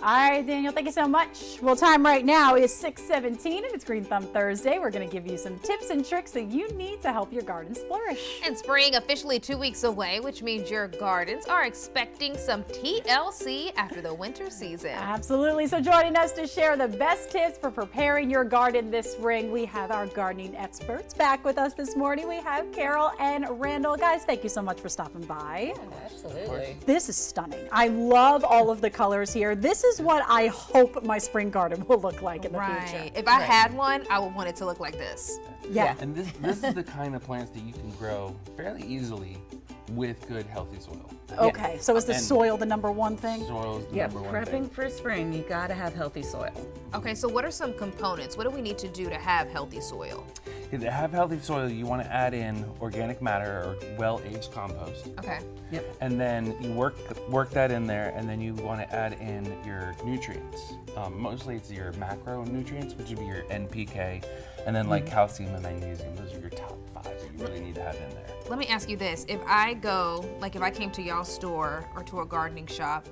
All right, Daniel, thank you so much. Well, time right now is 6:17 and it's Green Thumb Thursday. We're going to give you some tips and tricks that you need to help your gardens flourish. And spring officially 2 weeks away, which means your gardens are expecting some TLC after the winter season. Absolutely. So joining us to share the best tips for preparing your garden this spring, we have our gardening experts back with us this morning. We have Carol and Randall. Guys, thank you so much for stopping by. Absolutely. This is stunning. I love all of the colors here. This is what I hope my spring garden will look like in the future. If I had one, I would want it to look like this. Yeah. And this is the kind of plants that you can grow fairly easily with good, healthy soil. Okay, so is the And soil the number one thing? Soil is the Yep, number one prepping thing. for spring, you gotta have healthy soil. Okay, so what are some components? What do we need to do to have healthy soil? To have healthy soil, you want to add in organic matter or well-aged compost. Okay. Yep. And then you work that in there, and then you want to add in your nutrients. Mostly it's your macronutrients, which would be your NPK, and then like calcium and magnesium. Those are your top 5 that you really need to have in there. Let me ask you this. If I go, like if I came to y'all's store or to a gardening shop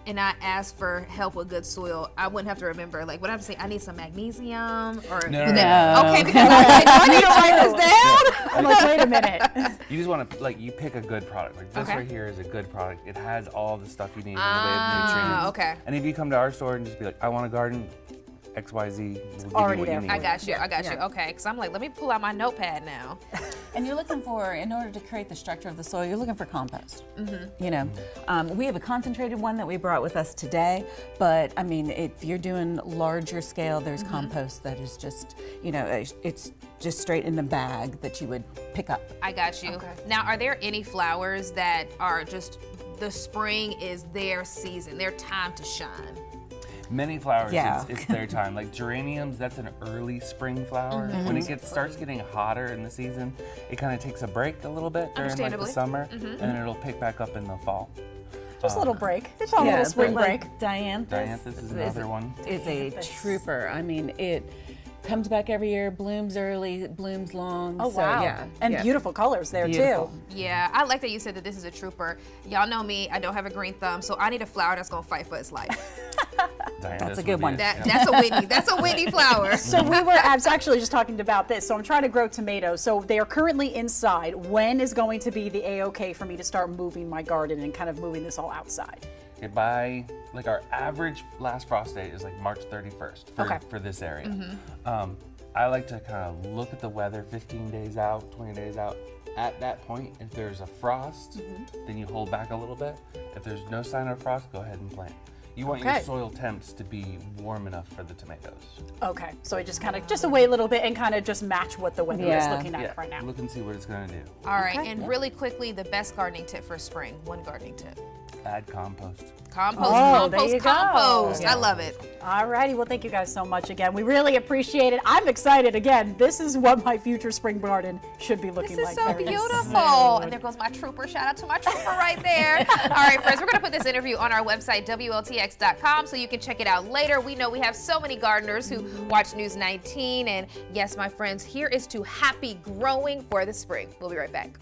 and I asked for help with good soil, I wouldn't have to remember, like, what I have to say, I need some magnesium or... No. Okay, because I need to write this down. I'm like, wait a minute. You just want to, like, you pick a good product. Like this Okay. right here is a good product. It has all the stuff you need in the way of nutrients. Okay. And if you come to our store and just be like, I want a garden, XYZ, we'll give already you what there you for need. I got you. Yeah. Okay, because I'm like, let me pull out my notepad now. And you're looking for, in order to create the structure of the soil, you're looking for compost. You know, we have a concentrated one that we brought with us today, but I mean, if you're doing larger scale, there's compost that is just, you know, it's just straight in the bag that you would pick up. I got you. Now, are there any flowers that are just, the spring is their season, their time to shine? Many flowers, Yeah. it's their time. Like geraniums, that's an early spring flower. When it starts getting hotter in the season, it kind of takes a break a little bit during like the Understandably. summer, and then it'll pick back up in the fall. Just a little break. Just a little spring but break. like Dianthus, Dianthus is another one. Is a trooper. I mean, it comes back every year, blooms early, blooms long. Oh, so, wow. Yeah, And yeah. beautiful colors there, Beautiful. too. Yeah, I like that you said that this is a trooper. Y'all know me, I don't have a green thumb, so I need a flower that's gonna fight for its life. Dianthus That's a would good be one. it, That, yeah. that's a Whitney flower. So I was actually just talking about this. So I'm trying to grow tomatoes. So they are currently inside. When is going to be the A-OK for me to start moving my garden and kind of moving this all outside? Okay, by like our average last frost date is like March 31st for this area. I like to kind of look at the weather 15 days out, 20 days out. At that point, if there's a frost, then you hold back a little bit. If there's no sign of frost, go ahead and plant. You want your Okay. soil temps to be warm enough for the tomatoes. Okay, so I just kind of just wait a little bit and kind of just match what the weather is Yeah. looking at right now. Look and see what it's gonna do. All right, Okay. and really quickly, the best gardening tip for spring. One gardening tip. Add compost. Compost, Oh, there compost, you go. compost. Yeah. I love it. All righty, well, thank you guys so much again. We really appreciate it. I'm excited again. This is what my future spring garden should be looking This like. is so Very beautiful. And there goes my trooper. Shout out to my trooper right there. All right, friends, we're going to put this interview on our website, WLTX.com, so you can check it out later. We know we have so many gardeners who watch News 19. And yes, my friends, here is to happy growing for the spring. We'll be right back.